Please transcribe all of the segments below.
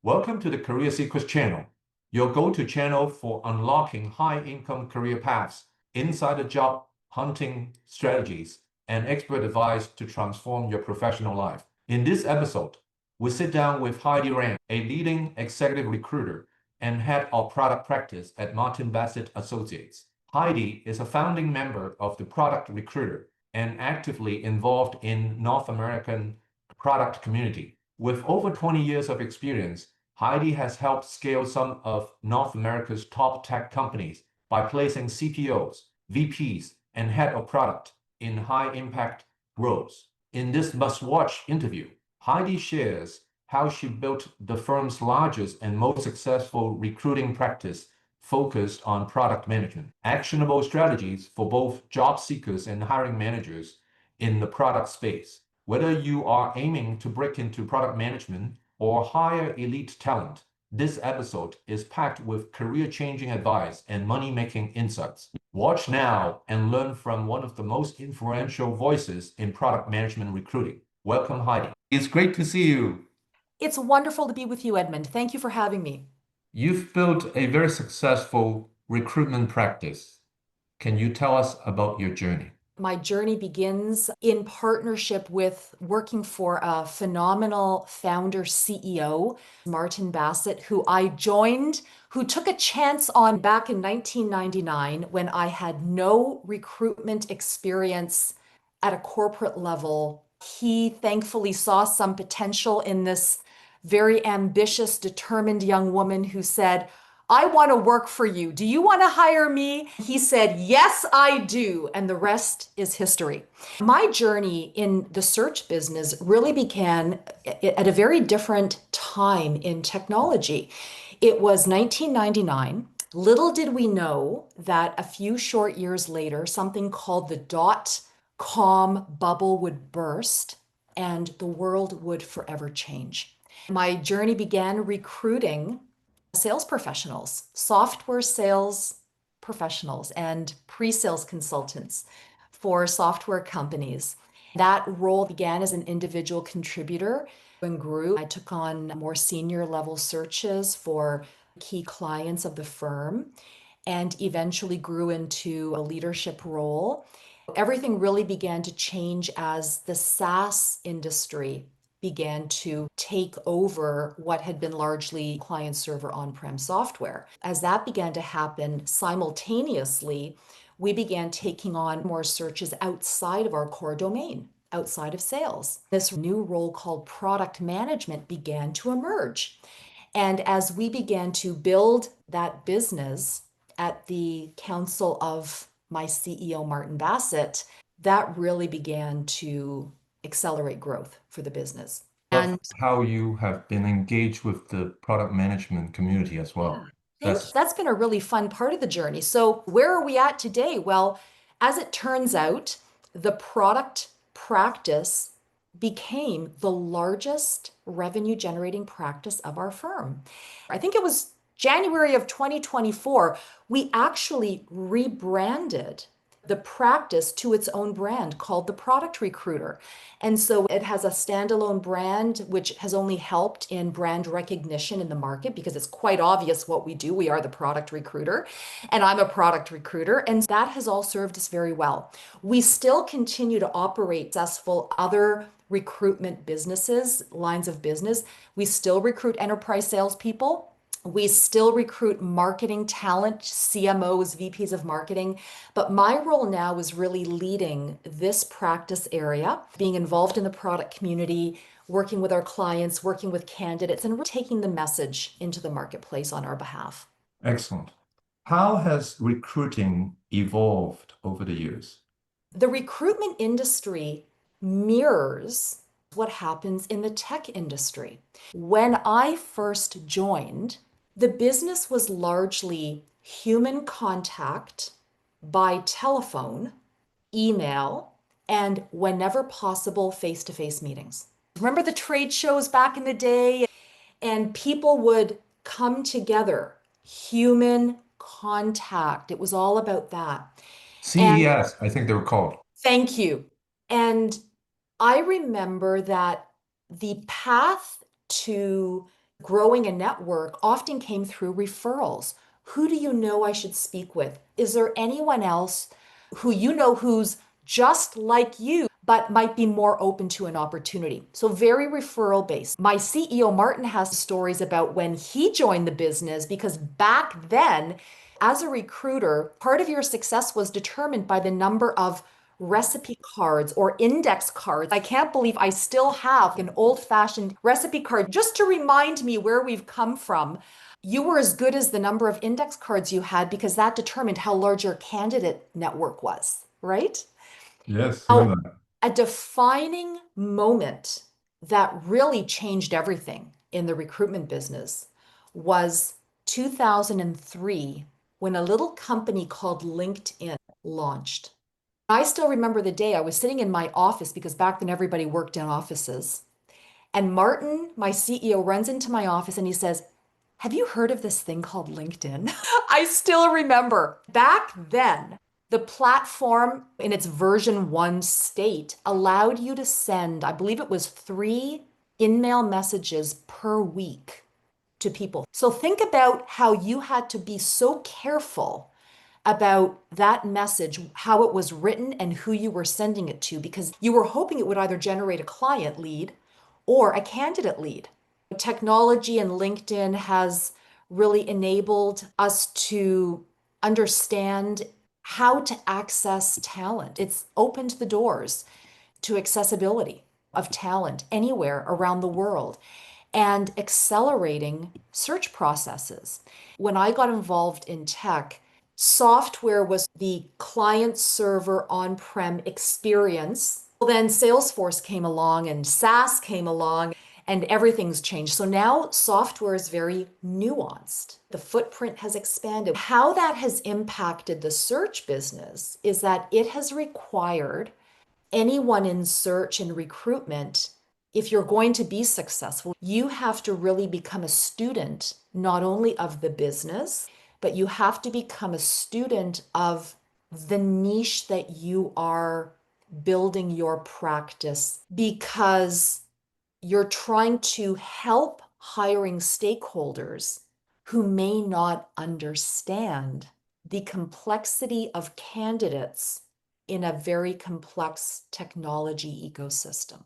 Welcome to the Career Secrets channel, your go-to channel for unlocking high-income career paths, insider job hunting strategies, and expert advice to transform your professional life. In this episode, we sit down with Heidi Ram, a leading executive recruiter and head of product practice at Martin Bassett Associates. Heidi is a founding member of the Product Recruiter and actively involved in North American product community. With over 20 years of experience, Heidi has helped scale some of North America's top tech companies by placing CPOs, VPs, and head of product in high-impact roles. In this must-watch interview, Heidi shares how she built the firm's largest and most successful recruiting practice focused on product management, actionable strategies for both job seekers and hiring managers in the product space. Whether you are aiming to break into product management or hire elite talent, this episode is packed with career-changing advice and money-making insights. Watch now and learn from one of the most influential voices in product management recruiting. Welcome, Heidi. It's great to see you. It's wonderful to be with you, Edmund. Thank you for having me. You've built a very successful recruitment practice. Can you tell us about your journey? My journey begins in partnership with working for a phenomenal founder CEO, Martin Bassett, who I joined, who took a chance on back in 1999 when I had no recruitment experience at a corporate level. He thankfully saw some potential in this very ambitious, determined young woman who said, I want to work for you. Do you want to hire me? He said, yes, I do. And the rest is history. My journey in the search business really began at a very different time in technology. It was 1999. Little did we know that a few short years later, something called the dot-com bubble would burst and the world would forever change. My journey began recruiting sales professionals, software sales professionals, and pre-sales consultants for software companies. That role began as an individual contributor and grew. I took on more senior level searches for key clients of the firm and eventually grew into a leadership role. Everything really began to change as the SaaS industry began to take over what had been largely client-server on-prem software. As that began to happen simultaneously, we began taking on more searches outside of our core domain, outside of sales. This new role called product management began to emerge. And as we began to build that business at the counsel of my CEO, Martin Bassett, that really began to accelerate growth for the business. And how you have been engaged with the product management community as well. That's been a really fun part of the journey. So where are we at today? Well, as it turns out, the product practice became the largest revenue generating practice of our firm. I think it was January of 2024, we actually rebranded the practice to its own brand called the Product Recruiter. And so it has a standalone brand, which has only helped in brand recognition in the market because it's quite obvious what we do. We are the Product Recruiter, and I'm a product recruiter, and that has all served us very well. We still continue to operate successful other recruitment businesses, lines of business. We still recruit enterprise salespeople. We still recruit marketing talent, CMOs, VPs of marketing, but my role now is really leading this practice area, being involved in the product community, working with our clients, working with candidates, and really taking the message into the marketplace on our behalf. Excellent. How has recruiting evolved over the years? The recruitment industry mirrors what happens in the tech industry. When I first joined, the business was largely human contact by telephone, email, and whenever possible, face-to-face meetings. Remember the trade shows back in the day? And people would come together, human contact. It was all about that. CES, I think they were called. Thank you. And I remember that the path to Growing a network often came through referrals. Who do you know I should speak with? Is there anyone else who you know who's just like you, but might be more open to an opportunity? So very referral based. My CEO, Martin, has stories about when he joined the business because back then, as a recruiter, part of your success was determined by the number of recipe cards or index cards. I can't believe I still have an old-fashioned recipe card just to remind me where we've come from. You were as good as the number of index cards you had because that determined how large your candidate network was, right? Yes, Now, heard that. a defining moment that really changed everything in the recruitment business was 2003 when a little company called LinkedIn launched. I still remember the day I was sitting in my office because back then everybody worked in offices. And Martin, my CEO, runs into my office and he says, "Have you heard of this thing called LinkedIn?" I still remember back then, the platform in its version 1 state allowed you to send, I believe it was 3 in-mail messages per week to people. So think about how you had to be so careful about that message, how it was written, and who you were sending it to, because you were hoping it would either generate a client lead or a candidate lead. Technology and LinkedIn has really enabled us to understand how to access talent. It's opened the doors to accessibility of talent anywhere around the world and accelerating search processes. When I got involved in tech, software was the client server on-prem experience. Then Salesforce came along and SaaS came along and everything's changed. So now software is very nuanced. The footprint has expanded. How that has impacted the search business is that it has required anyone in search and recruitment, if you're going to be successful, you have to really become a student, not only of the business, but you have to become a student of the niche that you are building your practice because you're trying to help hiring stakeholders who may not understand the complexity of candidates in a very complex technology ecosystem.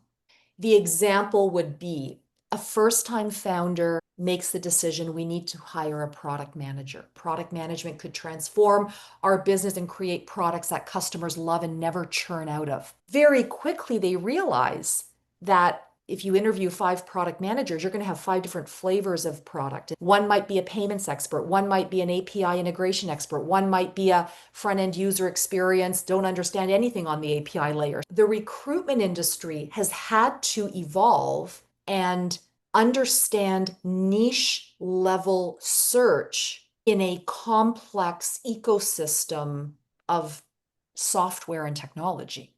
The example would be a first-time founder makes the decision we need to hire a product manager. Product management could transform our business and create products that customers love and never churn out of. Very quickly, they realize that if you interview 5 product managers, you're going to have 5 different flavors of product. One might be a payments expert. One might be an API integration expert. One might be a front-end user experience, don't understand anything on the API layer. The recruitment industry has had to evolve and understand niche level search in a complex ecosystem of software and technology.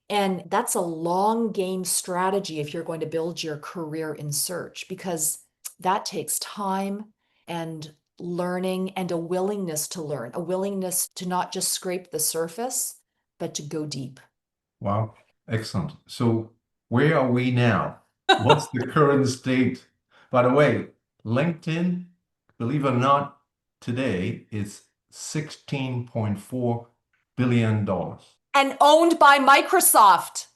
And that's a long game strategy if you're going to build your career in search, because that takes time and learning and a willingness to learn, a willingness to not just scrape the surface, but to go deep. Wow, excellent. So where are we now? What's the current state? By the way, LinkedIn, believe it or not, today is $16.4 billion. And owned by Microsoft.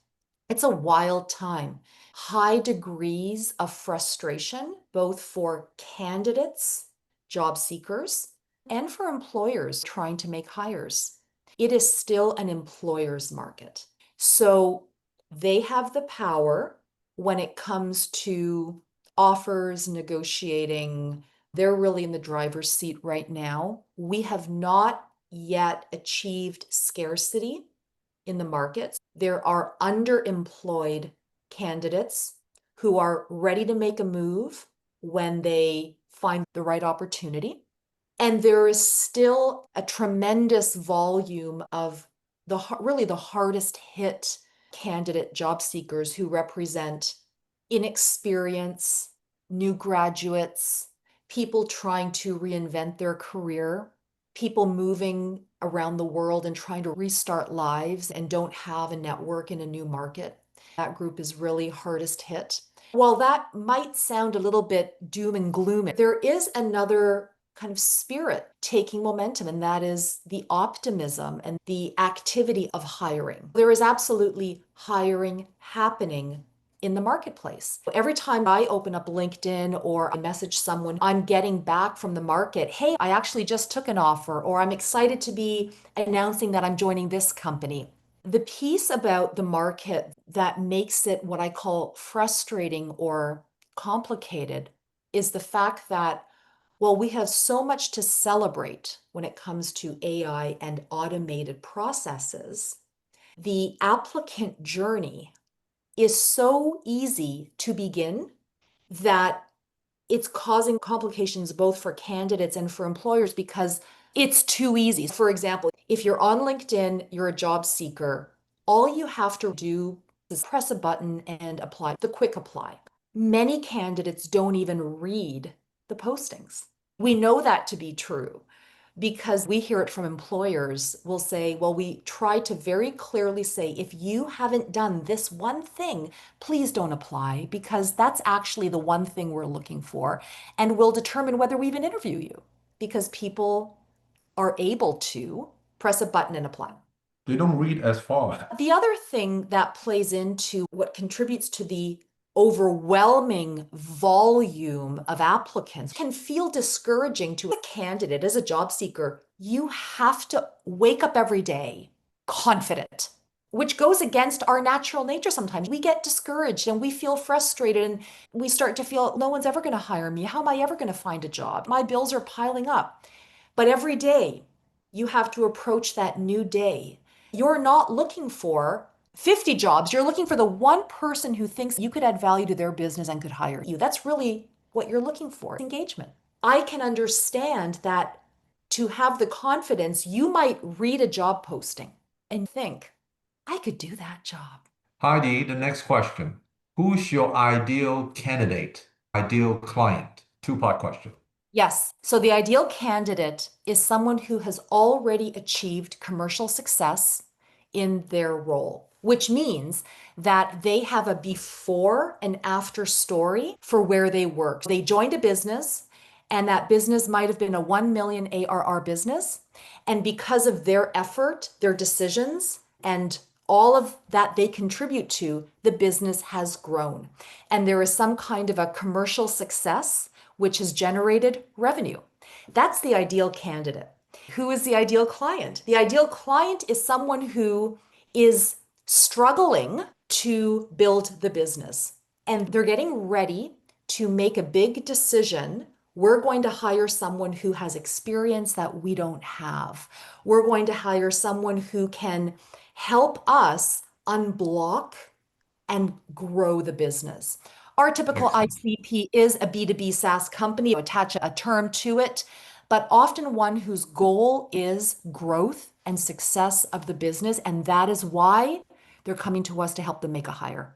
It's a wild time. High degrees of frustration, both for candidates, job seekers, and for employers trying to make hires. It is still an employer's market. So they have the power when it comes to offers, negotiating. They're really in the driver's seat right now. We have not yet achieved scarcity in the markets. There are underemployed candidates who are ready to make a move when they find the right opportunity. And there is still a tremendous volume of really the hardest hit candidate job seekers who represent inexperience, new graduates, people trying to reinvent their career, people moving around the world and trying to restart lives and don't have a network in a new market. That group is really hardest hit. While that might sound a little bit doom and gloom, there is another kind of spirit taking momentum, and that is the optimism and the activity of hiring. There is absolutely hiring happening in the marketplace. Every time I open up LinkedIn or I message someone, I'm getting back from the market, hey, I actually just took an offer, or I'm excited to be announcing that I'm joining this company. The piece about the market that makes it what I call frustrating or complicated is the fact that, well, we have so much to celebrate when it comes to AI and automated processes. The applicant journey is so easy to begin that it's causing complications both for candidates and for employers because it's too easy. For example, if you're on LinkedIn, you're a job seeker, all you have to do is press a button and apply, the quick apply. Many candidates don't even read the postings. We know that to be true because we hear it from employers. Will say, well, we try to very clearly say, if you haven't done this one thing, please don't apply, because that's actually the one thing we're looking for. And we'll determine whether we even interview you, because people are able to press a button and apply. They don't read as far. The other thing that plays into what contributes to the overwhelming volume of applicants can feel discouraging to a candidate as a job seeker. You have to wake up every day confident, which goes against our natural nature sometimes. We get discouraged and we feel frustrated and we start to feel no one's ever going to hire me. How am I ever going to find a job? My bills are piling up. But every day you have to approach that new day. You're not looking for 50 jobs. You're looking for the one person who thinks you could add value to their business and could hire you. That's really what you're looking for, engagement. I can understand that to have the confidence, you might read a job posting and think, I could do that job. Heidi, the next question. Who's your ideal candidate, ideal client? Two-part question. Yes. So the ideal candidate is someone who has already achieved commercial success in their role, which means that they have a before and after story for where they worked. They joined a business, and that business might have been a 1 million ARR business. And because of their effort, their decisions, and all of that they contribute to, the business has grown. And there is some kind of a commercial success which has generated revenue. That's the ideal candidate. Who is the ideal client? The ideal client is someone who is struggling to build the business and they're getting ready to make a big decision. We're going to hire someone who has experience that we don't have. We're going to hire someone who can help us unblock and grow the business. Our typical Excellent. ICP is a B2B SaaS company, attach a term to it, but often one whose goal is growth and success of the business. And that is why they're coming to us to help them make a hire.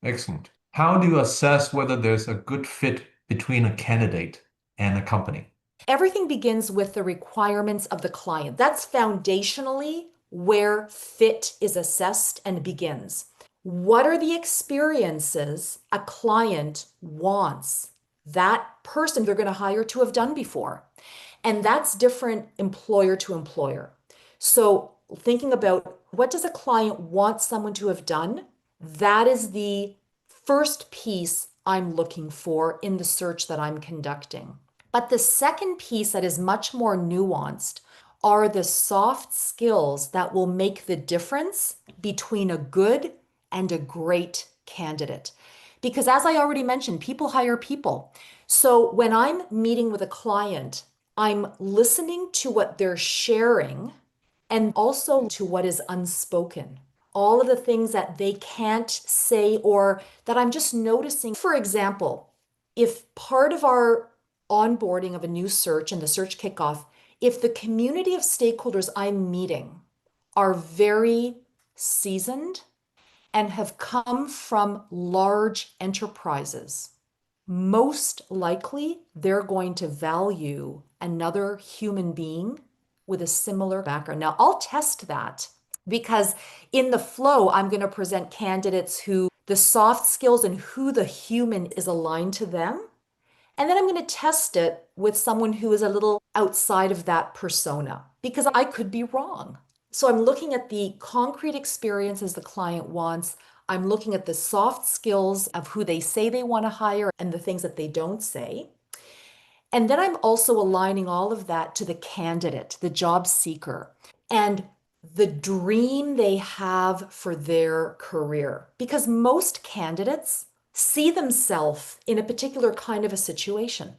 Excellent. How do you assess whether there's a good fit between a candidate and a company? Everything begins with the requirements of the client. That's foundationally where fit is assessed and begins. What are the experiences a client wants that person they're going to hire to have done before? And that's different employer to employer. So thinking about what does a client want someone to have done? That is the first piece I'm looking for in the search that I'm conducting. But the second piece that is much more nuanced are the soft skills that will make the difference between a good and a great candidate. Because as I already mentioned, people hire people. So when I'm meeting with a client, I'm listening to what they're sharing and also to what is unspoken. All of the things that they can't say or that I'm just noticing. For example, if part of our onboarding of a new search and the search kickoff, if the community of stakeholders I'm meeting are very seasoned and have come from large enterprises, most likely they're going to value another human being with a similar background. Now, I'll test that because in the flow, I'm going to present candidates who the soft skills and who the human is aligned to them. And then I'm going to test it with someone who is a little outside of that persona because I could be wrong. So I'm looking at the concrete experiences the client wants. I'm looking at the soft skills of who they say they want to hire and the things that they don't say. And then I'm also aligning all of that to the candidate, the job seeker, and the dream they have for their career. Because most candidates see themselves in a particular kind of a situation.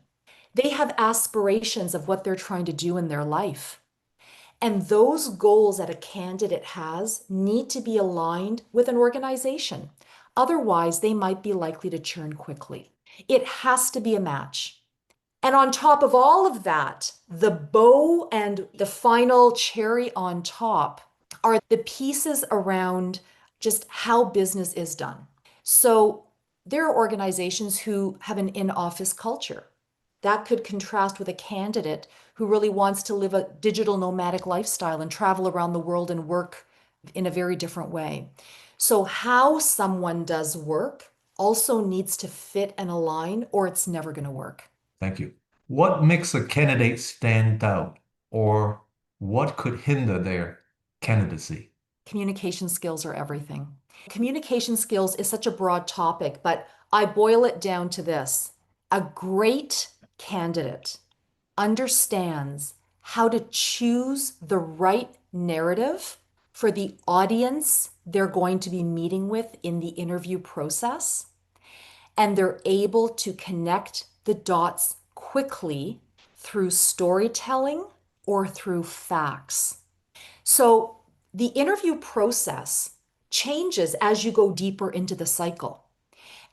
They have aspirations of what they're trying to do in their life. And those goals that a candidate has need to be aligned with an organization. Otherwise, they might be likely to churn quickly. It has to be a match. And on top of all of that, the bow and the final cherry on top are the pieces around just how business is done. So there are organizations who have an in-office culture. That could contrast with a candidate who really wants to live a digital nomadic lifestyle and travel around the world and work in a very different way. So how someone does work also needs to fit and align, or it's never going to work. Thank you. What makes a candidate stand out, or what could hinder their candidacy? Communication skills are everything. Communication skills is such a broad topic, but I boil it down to this. A great candidate understands how to choose the right narrative for the audience they're going to be meeting with in the interview process, and they're able to connect the dots quickly through storytelling or through facts. So the interview process changes as you go deeper into the cycle.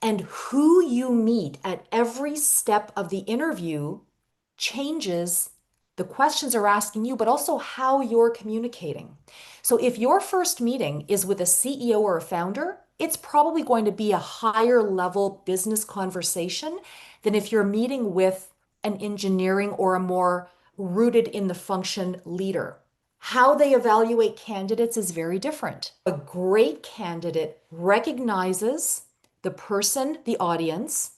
And who you meet at every step of the interview changes the questions they're asking you, but also how you're communicating. So if your first meeting is with a CEO or a founder, it's probably going to be a higher level business conversation than if you're meeting with an engineering or a more rooted in the function leader. How they evaluate candidates is very different. A great candidate recognizes the person, the audience,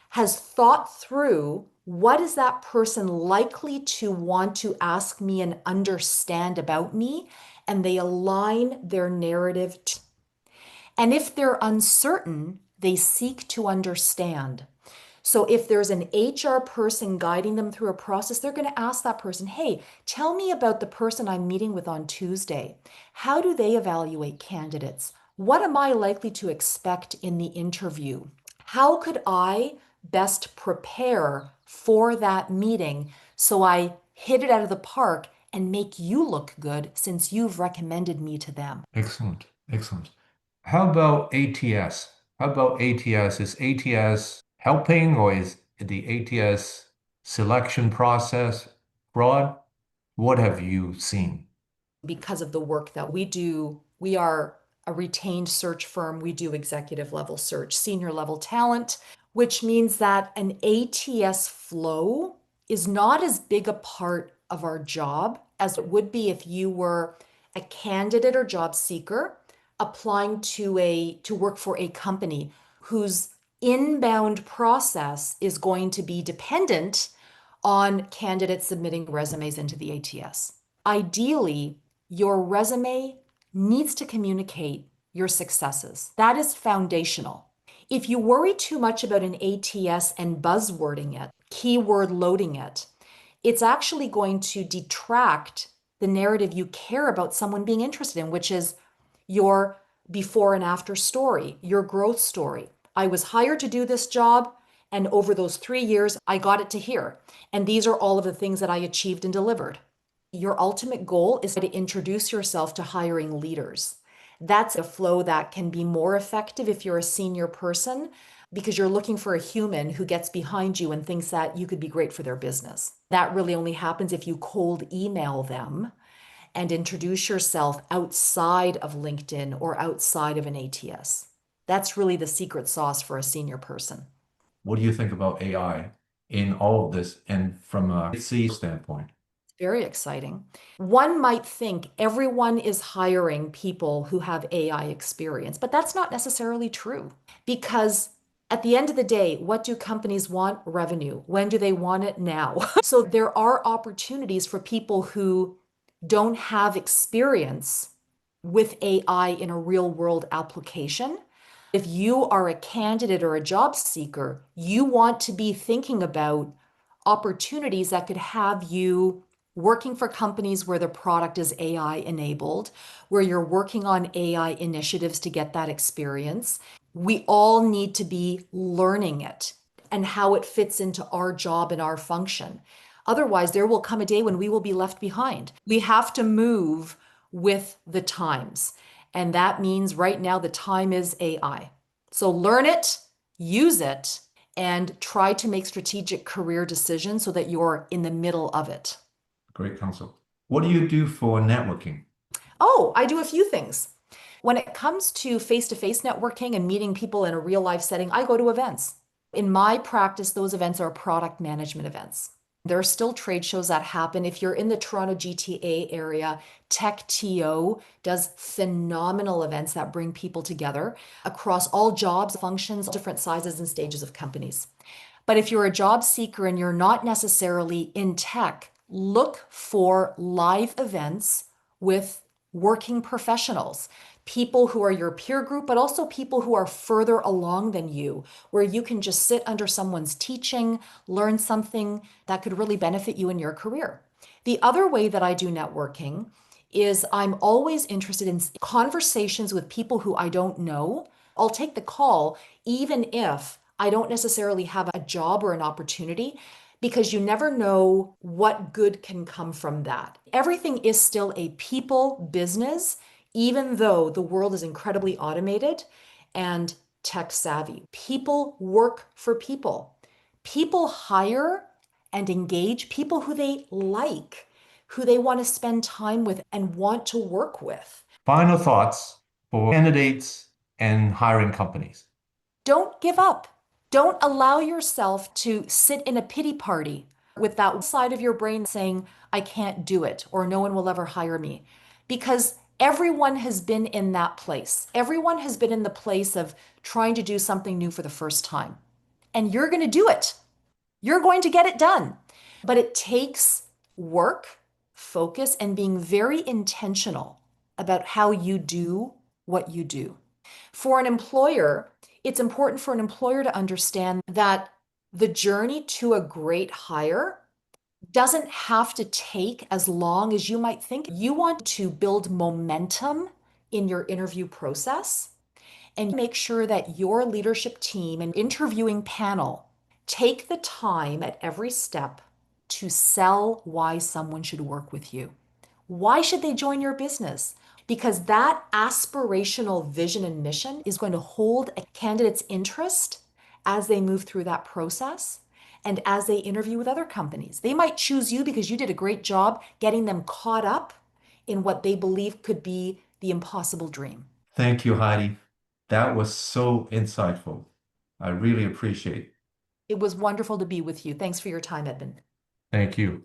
has thought through what is that person likely to want to ask me and understand about me, and they align their narrative. And if they're uncertain, they seek to understand. So if there's an HR person guiding them through a process, they're going to ask that person, hey, tell me about the person I'm meeting with on Tuesday. How do they evaluate candidates? What am I likely to expect in the interview? How could I best prepare for that meeting so I hit it out of the park and make you look good since you've recommended me to them? Excellent. Excellent. How about ATS? How about ATS? Is ATS helping, or is the ATS selection process broad? What have you seen? Because of the work that we do, we are a retained search firm. We do executive level search, senior level talent, which means that an ATS flow is not as big a part of our job as it would be if you were a candidate or job seeker applying to work for a company whose inbound process is going to be dependent on candidates submitting resumes into the ATS. Ideally, your resume needs to communicate your successes. That is foundational. If you worry too much about an ATS and buzzwording it, keyword loading it, it's actually going to detract the narrative you care about someone being interested in, which is your before and after story, your growth story. I was hired to do this job, and over those 3 years, I got it to here. And these are all of the things that I achieved and delivered. Your ultimate goal is to introduce yourself to hiring leaders. That's a flow that can be more effective if you're a senior person because you're looking for a human who gets behind you and thinks that you could be great for their business. That really only happens if you cold email them and introduce yourself outside of LinkedIn or outside of an ATS. That's really the secret sauce for a senior person. What do you think about AI in all of this and from a C standpoint? Very exciting. One might think everyone is hiring people who have AI experience, but that's not necessarily true because at the end of the day, what do companies want? Revenue. When do they want it? Now. So there are opportunities for people who don't have experience with AI in a real world application. If you are a candidate or a job seeker, you want to be thinking about opportunities that could have you working for companies where the product is AI enabled, where you're working on AI initiatives to get that experience. We all need to be learning it and how it fits into our job and our function. Otherwise, there will come a day when we will be left behind. We have to move with the times. And that means right now the time is AI. So learn it, use it, and try to make strategic career decisions so that you're in the middle of it. Great counsel. What do you do for networking? Oh, I do a few things. When it comes to face-to-face networking and meeting people in a real life setting, I go to events. In my practice, those events are product management events. There are still trade shows that happen. If you're in the Toronto GTA area, TechTO does phenomenal events that bring people together across all jobs, functions, different sizes and stages of companies. But if you're a job seeker and you're not necessarily in tech, look for live events with working professionals, people who are your peer group, but also people who are further along than you, where you can just sit under someone's teaching, learn something that could really benefit you in your career. The other way that I do networking is I'm always interested in conversations with people who I don't know. I'll take the call, even if I don't necessarily have a job or an opportunity, because you never know what good can come from that. Everything is still a people business, even though the world is incredibly automated and tech savvy. People work for people. People hire and engage people who they like, who they want to spend time with and want to work with. Final thoughts for candidates and hiring companies. Don't give up. Don't allow yourself to sit in a pity party with that side of your brain saying, I can't do it, or no one will ever hire me. Because everyone has been in that place. Everyone has been in the place of trying to do something new for the first time. And you're going to do it. You're going to get it done. But it takes work, focus, and being very intentional about how you do what you do. For an employer, it's important for an employer to understand that the journey to a great hire doesn't have to take as long as you might think. You want to build momentum in your interview process and make sure that your leadership team and interviewing panel take the time at every step to sell why someone should work with you. Why should they join your business? Because that aspirational vision and mission is going to hold a candidate's interest as they move through that process and as they interview with other companies. They might choose you because you did a great job getting them caught up in what they believe could be the impossible dream. Thank you, Heidi. That was so insightful. I really appreciate it. It was wonderful to be with you. Thanks for your time, Edmund. Thank you.